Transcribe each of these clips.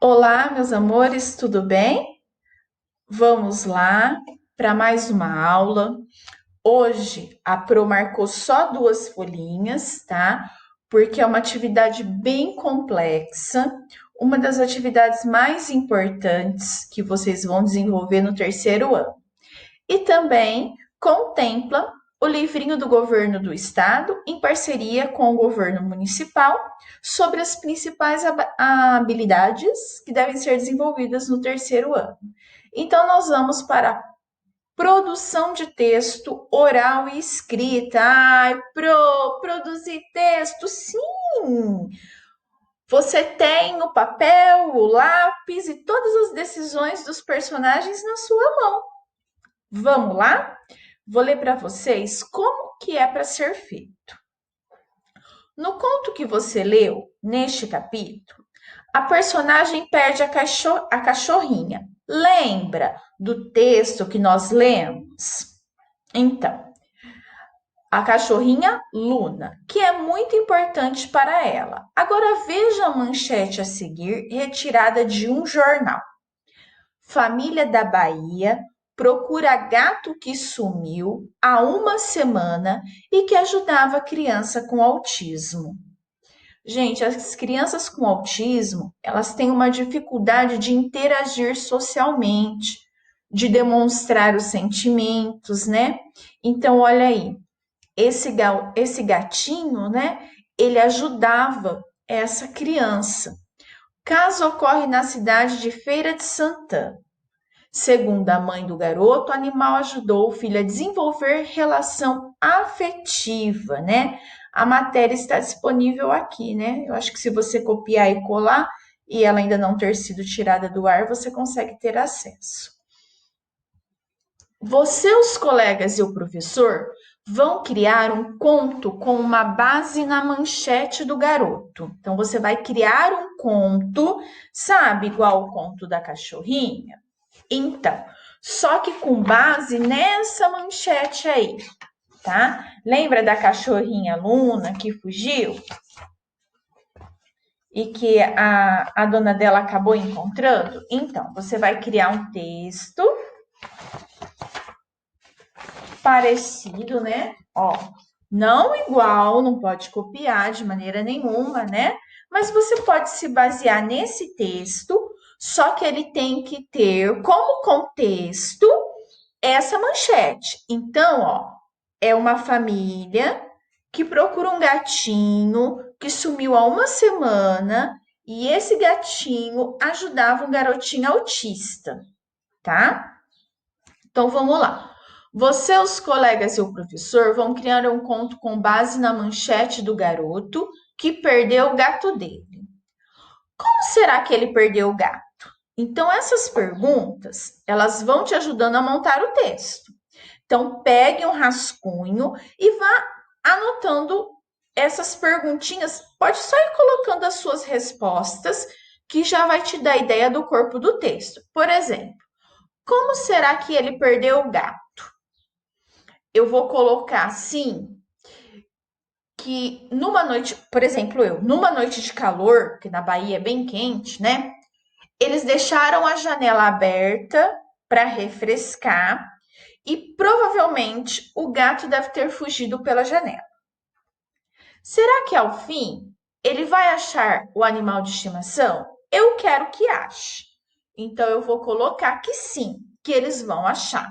Olá, meus amores, tudo bem? Vamos lá para mais uma aula. Hoje a Pro marcou só duas folhinhas, tá? Porque é uma atividade bem complexa, uma das atividades mais importantes que vocês vão desenvolver no terceiro ano. E também contempla o livrinho do governo do estado, em parceria com o governo municipal, sobre as principais habilidades que devem ser desenvolvidas no terceiro ano. Então, nós vamos para a produção de texto oral e escrita. Ai, produzir texto, sim! Você tem o papel, o lápis e todas as decisões dos personagens na sua mão. Vamos lá? Vou ler para vocês como que é para ser feito. No conto que você leu, neste capítulo, a personagem perde a cachorrinha. Lembra do texto que nós lemos? Então, a cachorrinha Luna, que é muito importante para ela. Agora veja a manchete a seguir, retirada de um jornal. Família da Bahia procura gato que sumiu há uma semana e que ajudava a criança com autismo. Gente, as crianças com autismo, elas têm uma dificuldade de interagir socialmente, de demonstrar os sentimentos, né? Então, olha aí, esse gatinho, né? Ele ajudava essa criança. Caso ocorre na cidade de Feira de Santana. Segundo a mãe do garoto, o animal ajudou o filho a desenvolver relação afetiva, né? A matéria está disponível aqui, né? Eu acho que se você copiar e colar e ela ainda não ter sido tirada do ar, você consegue ter acesso. Você, os colegas e o professor vão criar um conto com uma base na manchete do garoto. Então, você vai criar um conto, sabe, igual o conto da cachorrinha? Então, só que com base nessa manchete aí, tá? Lembra da cachorrinha Luna que fugiu? E que a dona dela acabou encontrando? Então, você vai criar um texto parecido, né? Ó, não igual, não pode copiar de maneira nenhuma, né? Mas você pode se basear nesse texto, só que ele tem que ter como contexto essa manchete. Então, ó, é uma família que procura um gatinho que sumiu há uma semana e esse gatinho ajudava um garotinho autista, tá? Então vamos lá. Você, os colegas e o professor vão criar um conto com base na manchete do garoto que perdeu o gato dele. Como será que ele perdeu o gato? Então essas perguntas, elas vão te ajudando a montar o texto. Então, pegue um rascunho e vá anotando essas perguntinhas. Pode só ir colocando as suas respostas, que já vai te dar ideia do corpo do texto. Por exemplo, como será que ele perdeu o gato? Eu vou colocar assim que numa noite, por exemplo, numa noite de calor, que na Bahia é bem quente, né? Eles deixaram a janela aberta para refrescar e provavelmente o gato deve ter fugido pela janela. Será que ao fim ele vai achar o animal de estimação? Eu quero que ache. Então eu vou colocar que sim, que eles vão achar.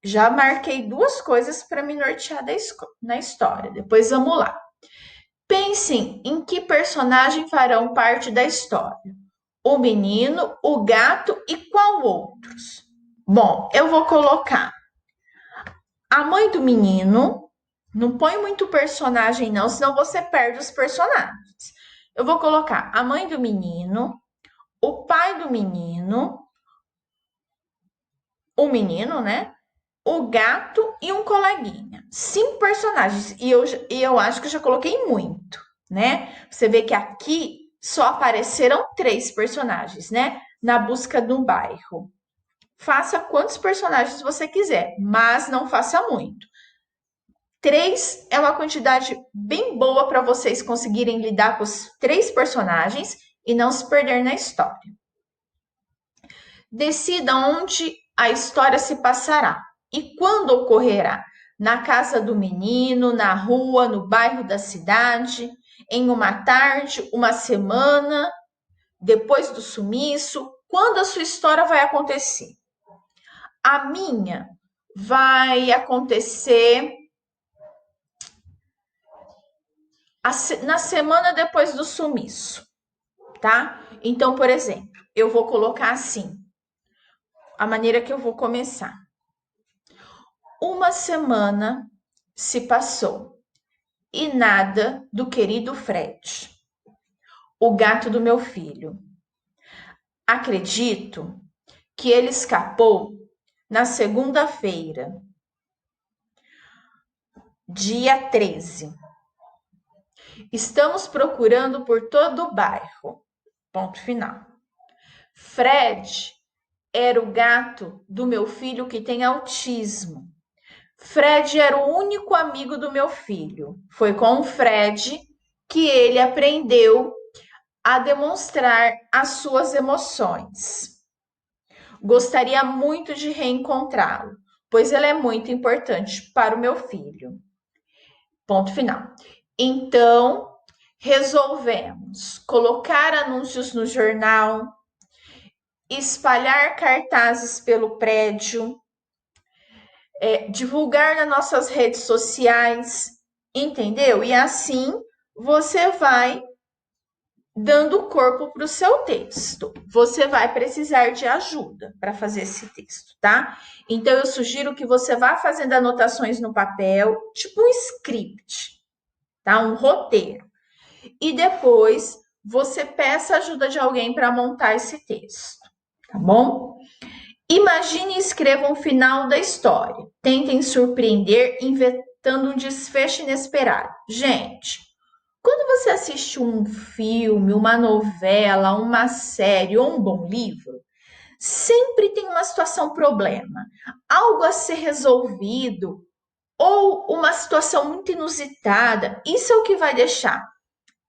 Já marquei duas coisas para me nortear na história. Depois vamos lá. Pensem em que personagem farão parte da história. O menino, o gato e qual outros? Bom, eu vou colocar a mãe do menino. Não põe muito personagem, não, senão você perde os personagens. Eu vou colocar a mãe do menino, o pai do menino, o menino, né? O gato e um coleguinha. 5 personagens. E eu acho que eu já coloquei muito, né? Você vê que aqui só apareceram 3 personagens, né? Na busca do bairro. Faça quantos personagens você quiser, mas não faça muito. 3 é uma quantidade bem boa para vocês conseguirem lidar com os 3 personagens e não se perder na história. Decida onde a história se passará e quando ocorrerá. Na casa do menino, na rua, no bairro da cidade, em uma tarde, uma semana, depois do sumiço, quando a sua história vai acontecer. A minha vai acontecer na semana depois do sumiço, tá? Então, por exemplo, eu vou colocar assim, a maneira que eu vou começar. Uma semana se passou e nada do querido Fred, o gato do meu filho. Acredito que ele escapou na segunda-feira, dia 13. Estamos procurando por todo o bairro. Ponto final. Fred era o gato do meu filho que tem autismo. Fred era o único amigo do meu filho. Foi com o Fred que ele aprendeu a demonstrar as suas emoções. Gostaria muito de reencontrá-lo, pois ele é muito importante para o meu filho. Ponto final. Então, resolvemos colocar anúncios no jornal, espalhar cartazes pelo prédio, divulgar nas nossas redes sociais, entendeu? E assim você vai dando corpo para o seu texto. Você vai precisar de ajuda para fazer esse texto, tá? Então, eu sugiro que você vá fazendo anotações no papel, tipo um script, tá? Um roteiro. E depois você peça ajuda de alguém para montar esse texto, tá bom? Imagine e escreva um final da história. Tentem surpreender inventando um desfecho inesperado. Gente, quando você assiste um filme, uma novela, uma série ou um bom livro, sempre tem uma situação problema, algo a ser resolvido ou uma situação muito inusitada. Isso é o que vai deixar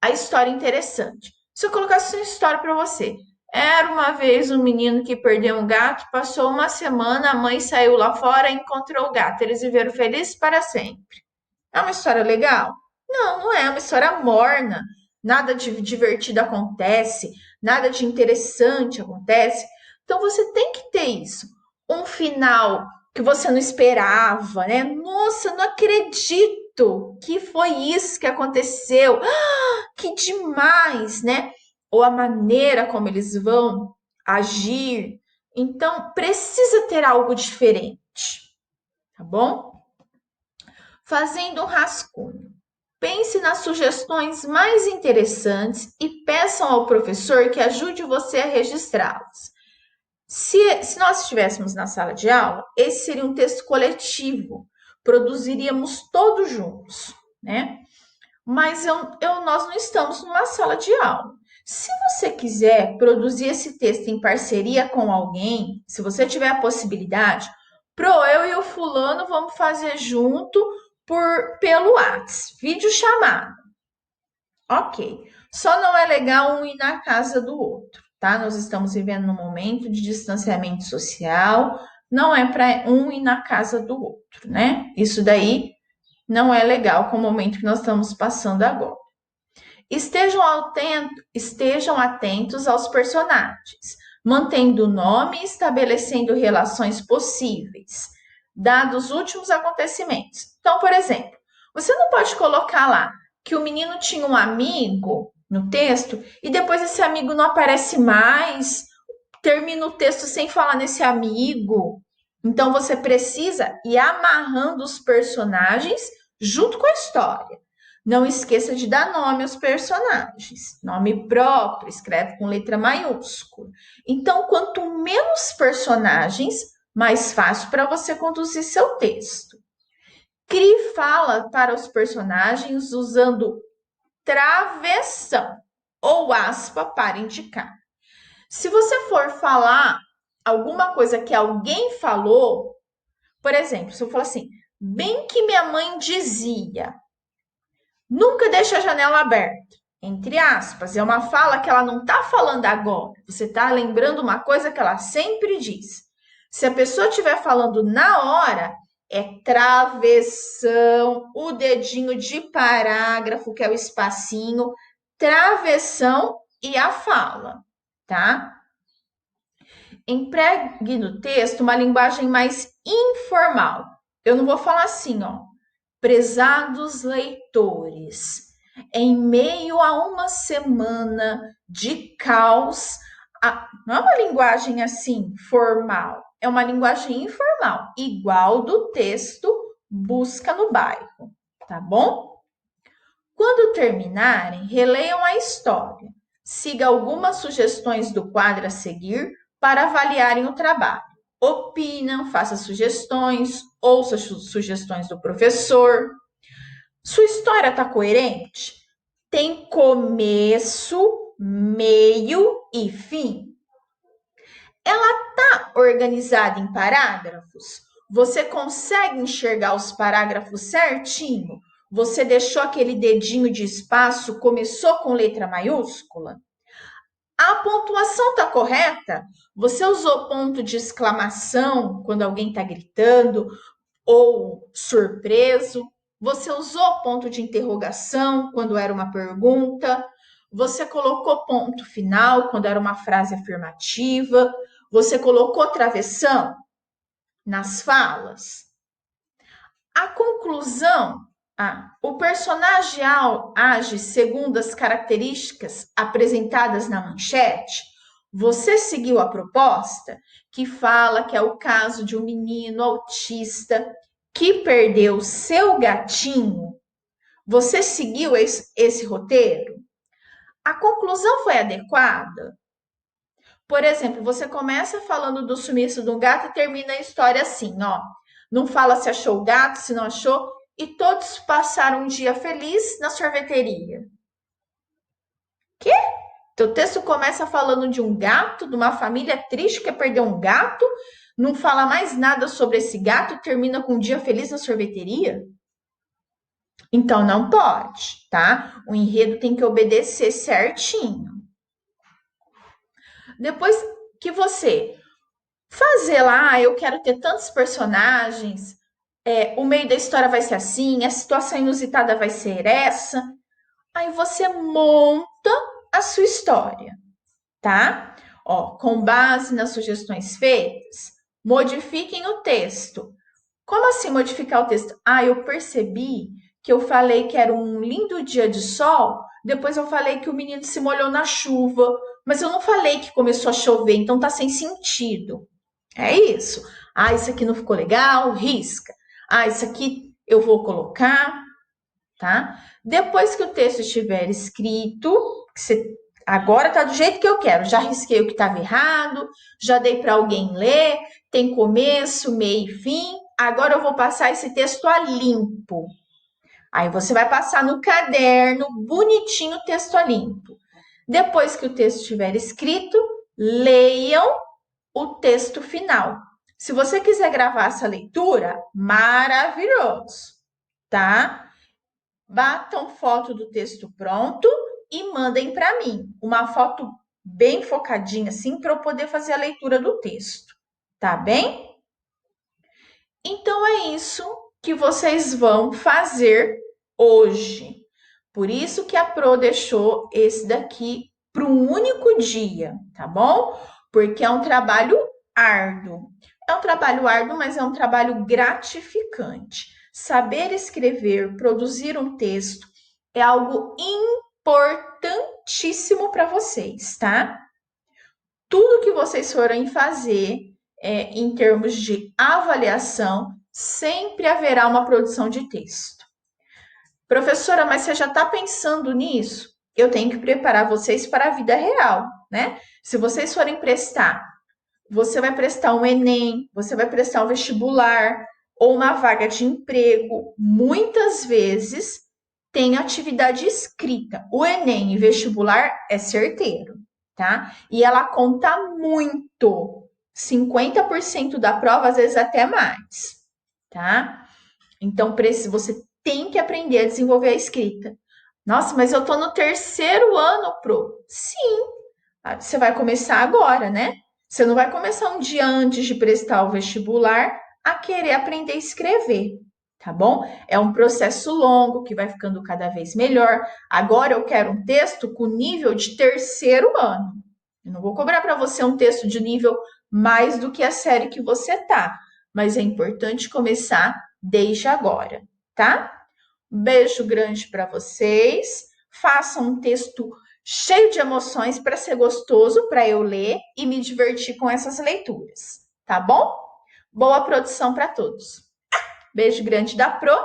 a história interessante. Se eu colocasse uma história para você, era uma vez um menino que perdeu um gato, passou uma semana, a mãe saiu lá fora e encontrou o gato. Eles viveram felizes para sempre. É uma história legal? Não, não é uma história morna. Nada de divertido acontece, nada de interessante acontece. Então você tem que ter isso. Um final que você não esperava, né? Nossa, não acredito que foi isso que aconteceu. Ah, que demais, né? Ou a maneira como eles vão agir. Então precisa ter algo diferente, tá bom? Fazendo um rascunho. Pense nas sugestões mais interessantes e peçam ao professor que ajude você a registrá-las. Se nós estivéssemos na sala de aula, esse seria um texto coletivo, produziríamos todos juntos, né? Mas nós não estamos numa sala de aula. Se você quiser produzir esse texto em parceria com alguém, se você tiver a possibilidade, eu e o fulano vamos fazer junto pelo WhatsApp, vídeo chamado. Ok. Só não é legal um ir na casa do outro, tá? Nós estamos vivendo num momento de distanciamento social, não é para um ir na casa do outro, né? Isso daí não é legal com o momento que nós estamos passando agora. Estejam atentos aos personagens, mantendo o nome e estabelecendo relações possíveis, dados os últimos acontecimentos. Então, por exemplo, você não pode colocar lá que o menino tinha um amigo no texto e depois esse amigo não aparece mais, termina o texto sem falar nesse amigo. Então, você precisa ir amarrando os personagens junto com a história. Não esqueça de dar nome aos personagens. Nome próprio, escreve com letra maiúscula. Então, quanto menos personagens, mais fácil para você conduzir seu texto. Crie fala para os personagens usando travessão ou aspa para indicar. Se você for falar alguma coisa que alguém falou, por exemplo, se eu falar assim, bem que minha mãe dizia, nunca deixe a janela aberta. Entre aspas, é uma fala que ela não está falando agora. Você está lembrando uma coisa que ela sempre diz. Se a pessoa estiver falando na hora, é travessão, o dedinho de parágrafo, que é o espacinho, travessão e a fala, tá? Empregue no texto uma linguagem mais informal. Eu não vou falar assim, ó. Prezados leitores, em meio a uma semana de caos, não é uma linguagem assim formal, é uma linguagem informal, igual do texto Busca no Bairro, tá bom? Quando terminarem, releiam a história. Siga algumas sugestões do quadro a seguir para avaliarem o trabalho. Opinam, faça sugestões, ouça sugestões do professor. Sua história está coerente? Tem começo, meio e fim? Ela está organizada em parágrafos? Você consegue enxergar os parágrafos certinho? Você deixou aquele dedinho de espaço, começou com letra maiúscula? A pontuação está correta? Você usou ponto de exclamação quando alguém está gritando ou surpreso? Você usou ponto de interrogação quando era uma pergunta? Você colocou ponto final quando era uma frase afirmativa? Você colocou travessão nas falas? A conclusão, o personagem age segundo as características apresentadas na manchete? Você seguiu a proposta que fala que é o caso de um menino autista que perdeu seu gatinho? Você seguiu esse roteiro? A conclusão foi adequada? Por exemplo, você começa falando do sumiço do gato e termina a história assim, ó. Não fala se achou o gato, se não achou, e todos passaram um dia feliz na sorveteria. Que? Teu texto começa falando de um gato, de uma família triste que perdeu um gato, não fala mais nada sobre esse gato e termina com um dia feliz na sorveteria? Então não pode, tá? O enredo tem que obedecer certinho. Depois que você fazer lá, eu quero ter tantos personagens, o meio da história vai ser assim, a situação inusitada vai ser essa. Aí você monta a sua história, tá? Ó, com base nas sugestões feitas, modifiquem o texto. Como assim modificar o texto? Eu percebi que eu falei que era um lindo dia de sol, depois eu falei que o menino se molhou na chuva, mas eu não falei que começou a chover, então tá sem sentido. É isso. Isso aqui não ficou legal, risca. Isso aqui eu vou colocar, tá? Depois que o texto estiver escrito, agora tá do jeito que eu quero. Já risquei o que estava errado, já dei para alguém ler, tem começo, meio e fim. Agora eu vou passar esse texto a limpo. Aí você vai passar no caderno, bonitinho o texto a limpo. Depois que o texto estiver escrito, leiam o texto final. Se você quiser gravar essa leitura, maravilhoso, tá? Batam foto do texto pronto e mandem para mim. Uma foto bem focadinha assim para eu poder fazer a leitura do texto, tá bem? Então é isso que vocês vão fazer hoje. Por isso que a Pro deixou esse daqui para um único dia, tá bom? Porque é um trabalho árduo. É um trabalho árduo, mas é um trabalho gratificante. Saber escrever, produzir um texto é algo importantíssimo para vocês, tá? Tudo que vocês forem fazer em termos de avaliação, sempre haverá uma produção de texto. Professora, mas você já está pensando nisso? Eu tenho que preparar vocês para a vida real, né? Se vocês forem prestar, você vai prestar um Enem, você vai prestar um vestibular ou uma vaga de emprego. Muitas vezes tem atividade escrita. O Enem e vestibular é certeiro, tá? E ela conta muito. 50% da prova, às vezes até mais, tá? Então, você tem que aprender a desenvolver a escrita. Nossa, mas eu tô no terceiro ano, Pro. Sim, você vai começar agora, né? Você não vai começar um dia antes de prestar o vestibular a querer aprender a escrever, tá bom? É um processo longo que vai ficando cada vez melhor. Agora eu quero um texto com nível de terceiro ano. Eu não vou cobrar para você um texto de nível mais do que a série que você tá, mas é importante começar desde agora, tá? Um beijo grande para vocês. Façam um texto cheio de emoções para ser gostoso para eu ler e me divertir com essas leituras, tá bom? Boa produção para todos. Beijo grande da Pro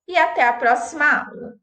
e até a próxima aula.